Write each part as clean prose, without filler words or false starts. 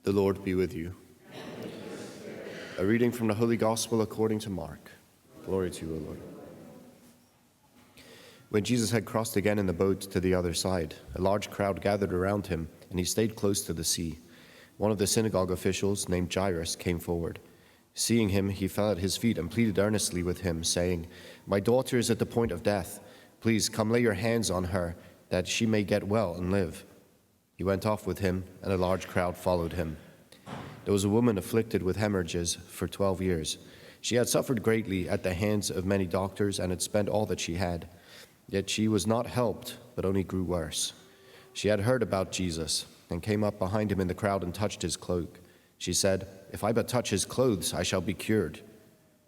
The Lord be with you. A reading from the Holy Gospel according to Mark. Glory to you, O Lord. When Jesus had crossed again in the boat to the other side, a large crowd gathered around him, and he stayed close to the sea. One of the synagogue officials, named Jairus, came forward. Seeing him, he fell at his feet and pleaded earnestly with him, saying, "My daughter is at the point of death. Please come lay your hands on her, that she may get well and live." He went off with him, and a large crowd followed him. There was a woman afflicted with hemorrhages for 12 years. She had suffered greatly at the hands of many doctors and had spent all that she had. Yet she was not helped, but only grew worse. She had heard about Jesus and came up behind him in the crowd and touched his cloak. She said, "If I but touch his clothes, I shall be cured."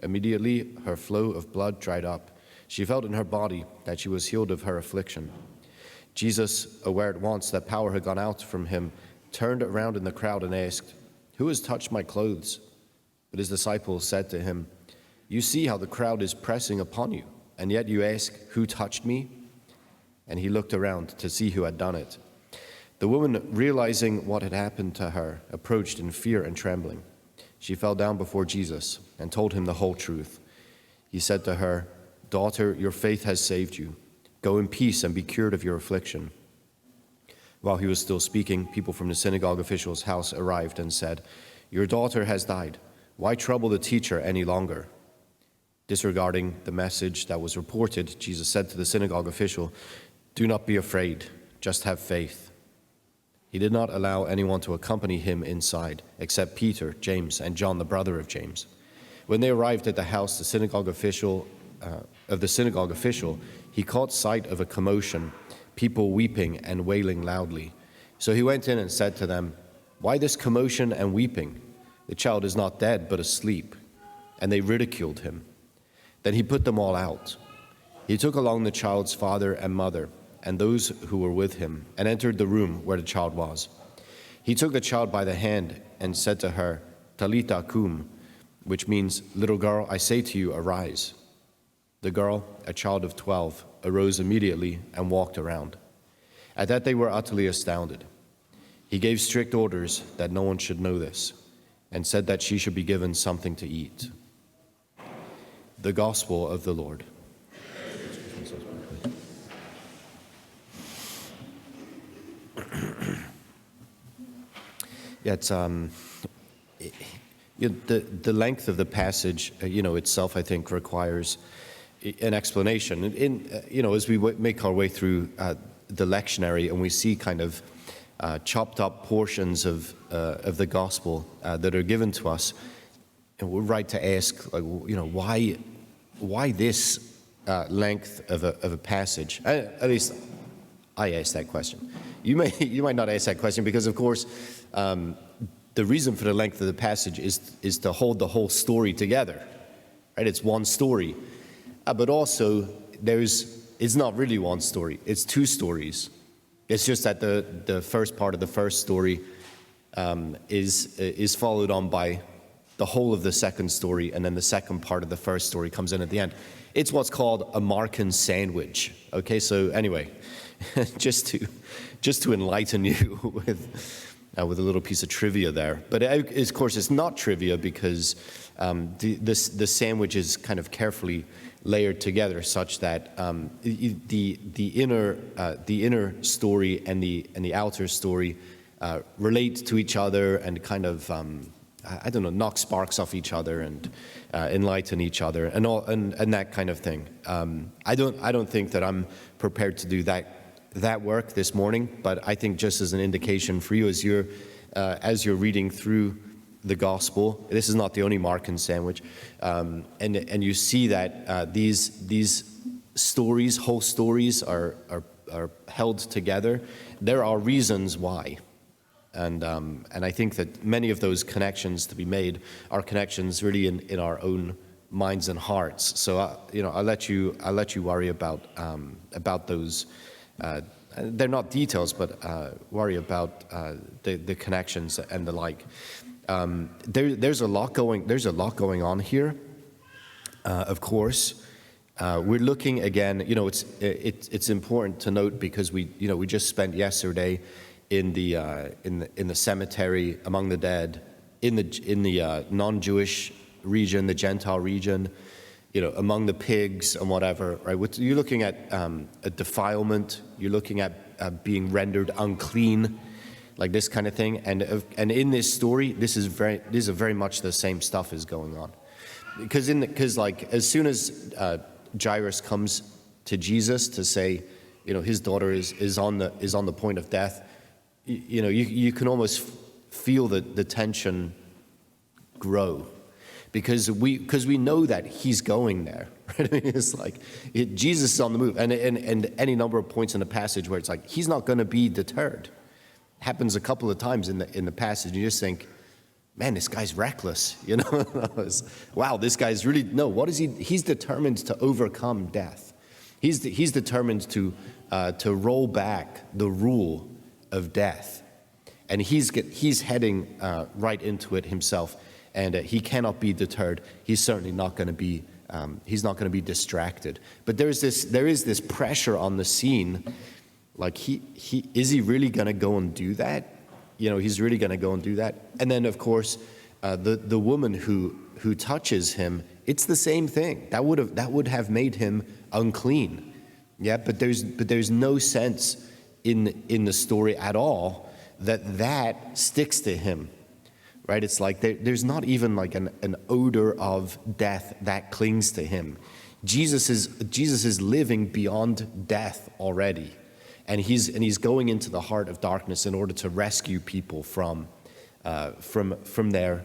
Immediately her flow of blood dried up. She felt in her body that she was healed of her affliction. Jesus, aware at once that power had gone out from him, turned around in the crowd and asked, "Who has touched my clothes?" But his disciples said to him, "You see how the crowd is pressing upon you, and yet you ask, 'Who touched me?'" And he looked around to see who had done it. The woman, realizing what had happened to her, approached in fear and trembling. She fell down before Jesus and told him the whole truth. He said to her, "Daughter, your faith has saved you. Go in peace and be cured of your affliction." While he was still speaking, people from the synagogue official's house arrived and said, "Your daughter has died. Why trouble the teacher any longer?" Disregarding the message that was reported, Jesus said to the synagogue official, "Do not be afraid, just have faith." He did not allow anyone to accompany him inside, except Peter, James, and John, the brother of James. When they arrived at the house of the synagogue official, he caught sight of a commotion, people weeping and wailing loudly. So he went in and said to them, "Why this commotion and weeping? The child is not dead, but asleep." And they ridiculed him. Then he put them all out. He took along the child's father and mother and those who were with him, and entered the room where the child was. He took the child by the hand and said to her, "Talitha cum," which means, "Little girl, I say to you, arise." The girl, a child of 12, arose immediately and walked around. At that they were utterly astounded. He gave strict orders that no one should know this, and said that she should be given something to eat. The Gospel of the Lord. Yeah, it's the length of the passage, itself, I think, requires an explanation. As we make our way through the lectionary and we see kind of chopped up portions of the gospel that are given to us, and we're right to ask, why this length of a passage? At least I asked that question. You might not ask that question because, of course, the reason for the length of the passage is to hold the whole story together, right? It's one story, but also it's not really one story. It's two stories. It's just that the first part of the first story is followed on by the whole of the second story, and then the second part of the first story comes in at the end. It's what's called a Markan sandwich. Okay, so anyway, just to enlighten you with a little piece of trivia there. But of course, it's not trivia because the sandwich is kind of carefully layered together, such that the inner story and the outer story relate to each other and kind of knock sparks off each other and enlighten each other and that kind of thing. I don't think that I'm prepared to do that work this morning, but I think just as an indication for you as you're reading through the gospel, this is not the only Markan sandwich, and you see that these stories, whole stories, are held together. There are reasons why, and I think that many of those connections to be made are connections really in our own minds and hearts. So I'll let you worry about those. They're not details, but worry about the connections and the like. There's a lot going on here. Of course, we're looking again. It's important to note because we just spent yesterday in the cemetery among the dead, in the non-Jewish region, the Gentile region, among the pigs and whatever, right? You're looking at a defilement. You're looking at being rendered unclean, like this kind of thing. And in this story, this is very much the same stuff is going on, because like as soon as Jairus comes to Jesus to say, his daughter is on the point of death, you can almost feel the tension grow. Because we know that he's going there, right? I mean, it's like Jesus is on the move, and any number of points in the passage where it's like he's not going to be deterred. It happens a couple of times in the passage, and you just think, man, this guy's reckless, Wow, this guy's really what is he? He's determined to overcome death. He's determined to roll back the rule of death, and he's heading right into it himself. And he cannot be deterred. He's certainly not going to be. He's not going to be distracted. But there is this pressure on the scene. Like is he really going to go and do that? He's really going to go and do that. And then of course, the woman who touches him, it's the same thing. That would have made him unclean. Yeah, but there's no sense in the story at all that sticks to him. Right? It's like there's not even like an odor of death that clings to him. Jesus is living beyond death already, and he's going into the heart of darkness in order to rescue people from their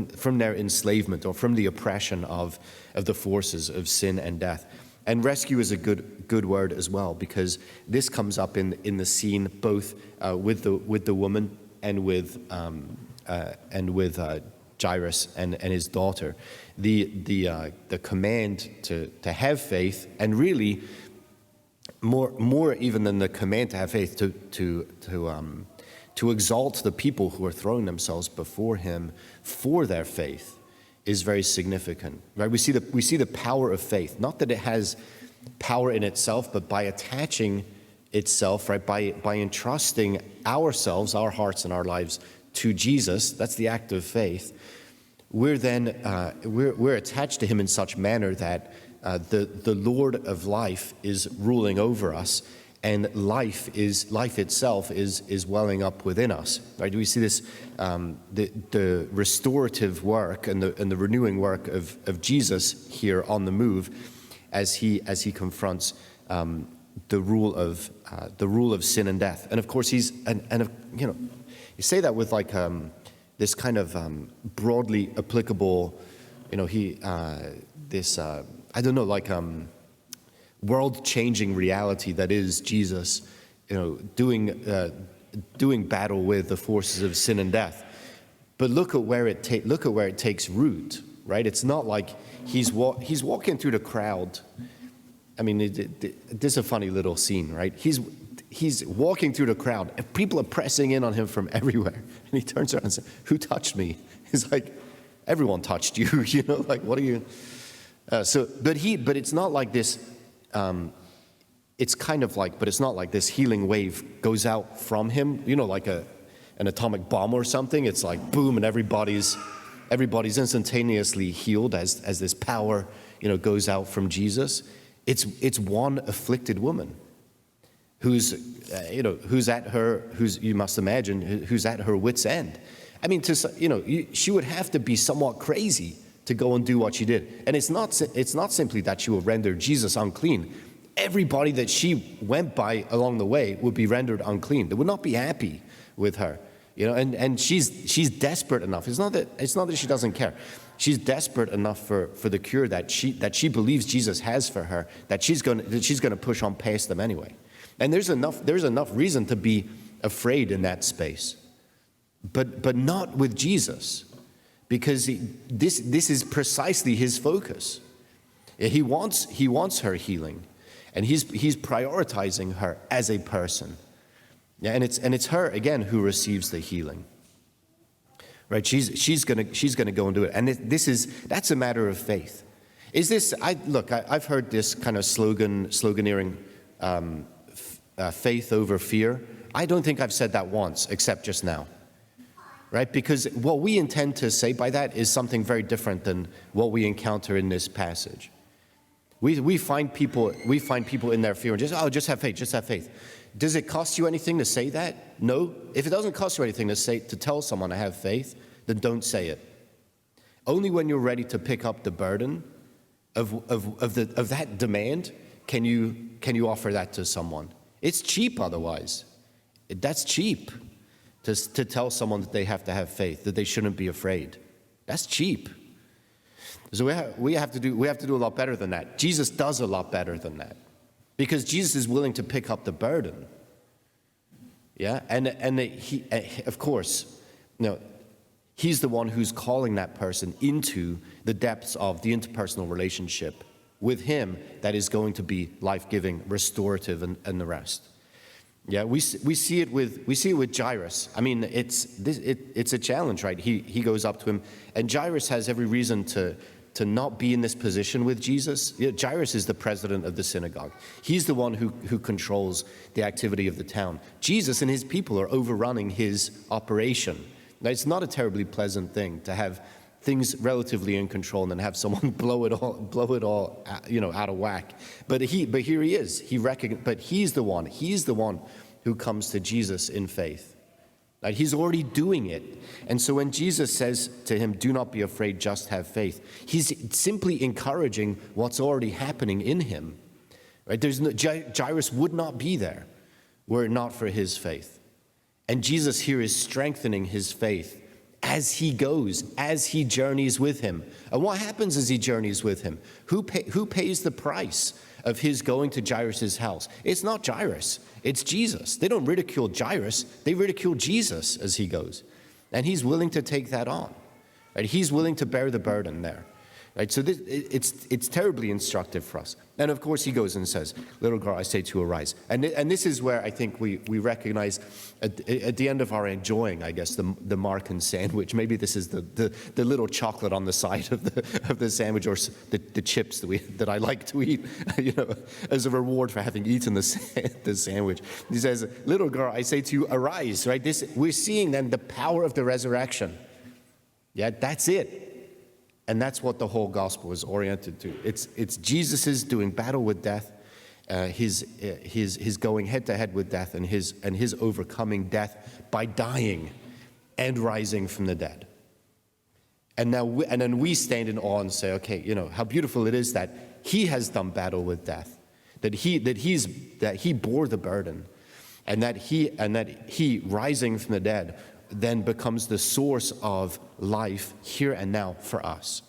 enslavement or from the oppression of the forces of sin and death. And rescue is a good word as well, because this comes up in the scene both with the woman and with Jairus and his daughter, the command to have faith, and really more even than the command to have faith, to exalt the people who are throwing themselves before him for their faith is very significant. Right? We see the power of faith, not that it has power in itself, but by attaching itself, right, by entrusting ourselves, our hearts and our lives to Jesus. That's the act of faith. We're then we're attached to him in such manner that the Lord of life is ruling over us, and life itself is welling up within us. Right? We see this the restorative work and the renewing work of Jesus here on the move, as he confronts the rule of sin and death. And of course you say that with like this kind of broadly applicable, world-changing reality that is Jesus, doing battle with the forces of sin and death. But look at where it takes root, right? It's not like he's walking through the crowd. I mean, this is a funny little scene, right? He's walking through the crowd, and people are pressing in on him from everywhere. And he turns around and says, "Who touched me?" He's like, "Everyone touched you." Like, what are you? But it's not like this. It's kind of like, but it's not like this healing wave goes out from him. Like an atomic bomb or something. It's like boom, and everybody's instantaneously healed as this power, goes out from Jesus. It's one afflicted woman who's at her wit's end. I mean, she would have to be somewhat crazy to go and do what she did. And it's not simply that she will render Jesus unclean. Everybody that she went by along the way would be rendered unclean. They would not be happy with her. And she's desperate enough. It's not that she doesn't care. She's desperate enough for the cure that she believes Jesus has for her, that she's going to push on past them anyway. And there's enough reason to be afraid in that space, but not with Jesus, because this is precisely his focus. He wants her healing, and he's prioritizing her as a person. Yeah, and it's her again who receives the healing. Right? She's gonna go and do it, and that's a matter of faith. I've heard this kind of sloganeering, faith over fear, I don't think I've said that once, except just now. Right? Because what we intend to say by that is something very different than what we encounter in this passage. We find people in their fear and just have faith, just have faith. Does it cost you anything to say that? No. If it doesn't cost you anything to tell someone to have faith, then don't say it. Only when you're ready to pick up the burden of that demand can you offer that to someone. It's cheap otherwise. That's cheap to tell someone that they have to have faith, that they shouldn't be afraid. That's cheap. So we have to do a lot better than that. Jesus does a lot better than that, because Jesus is willing to pick up the burden. Yeah, and he, of course, he's the one who's calling that person into the depths of the interpersonal relationship with him that is going to be life-giving, restorative, and the rest. Yeah, we see it with Jairus. I mean, it's a challenge, right? He goes up to him, and Jairus has every reason to not be in this position with Jesus. Jairus is the president of the synagogue. He's the one who controls the activity of the town. Jesus and his people are overrunning his operation. Now, it's not a terribly pleasant thing to have things relatively in control and then have someone blow it all, out of whack. But here he is. But he's the one who comes to Jesus in faith. Right? He's already doing it. And so when Jesus says to him, "Do not be afraid, just have faith," he's simply encouraging what's already happening in him. Right? Jairus would not be there were it not for his faith. And Jesus here is strengthening his faith as he goes, as he journeys with him. And what happens as he journeys with him? Who pays the price of his going to Jairus' house? It's not Jairus, it's Jesus. They don't ridicule Jairus, they ridicule Jesus as he goes. And he's willing to take that on. Right? He's willing to bear the burden there. Right? So it's terribly instructive for us. And of course he goes and says, "Little girl, I say to you, arise." And this is where I think we recognize at the end of our enjoying, I guess, the Markan sandwich. Maybe this is the little chocolate on the side of the sandwich, or the chips that I like to eat, as a reward for having eaten the sandwich. He says, "Little girl, I say to you, arise." Right? We're seeing then the power of the resurrection. Yeah, that's it. And that's what the whole gospel is oriented to. It's Jesus's doing battle with death, his going head to head with death, and his overcoming death by dying and rising from the dead. And then we stand in awe and say, okay, how beautiful it is that he has done battle with death, that he bore the burden, and that he rising from the dead then becomes the source of life here and now for us,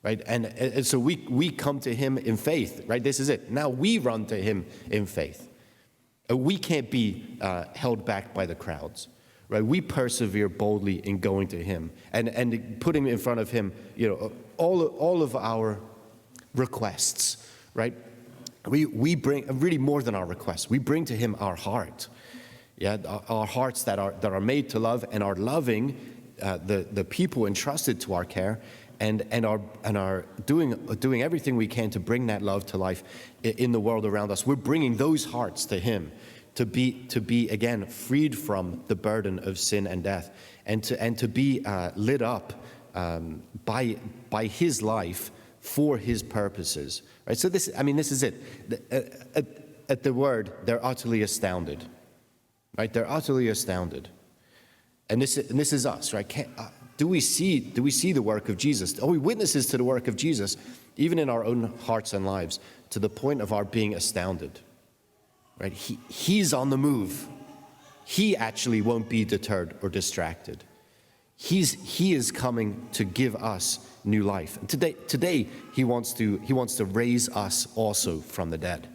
right? And so we come to him in faith, right? This is it. Now we run to him in faith. We can't be held back by the crowds, right? We persevere boldly in going to him and putting in front of him, all of our requests, right? We bring really more than our requests. We bring to him our heart. Yeah, our hearts that are made to love and are loving the people entrusted to our care, and are doing everything we can to bring that love to life in the world around us. We're bringing those hearts to him to be again freed from the burden of sin and death, and to be lit up by his life for his purposes. Right. So this is it. At the word, they're utterly astounded. Right, they're utterly astounded, and this is us, right? Do we see the work of Jesus? Are we witnesses to the work of Jesus, even in our own hearts and lives, to the point of our being astounded? Right, he's on the move. He actually won't be deterred or distracted. He is coming to give us new life. And today he wants to raise us also from the dead.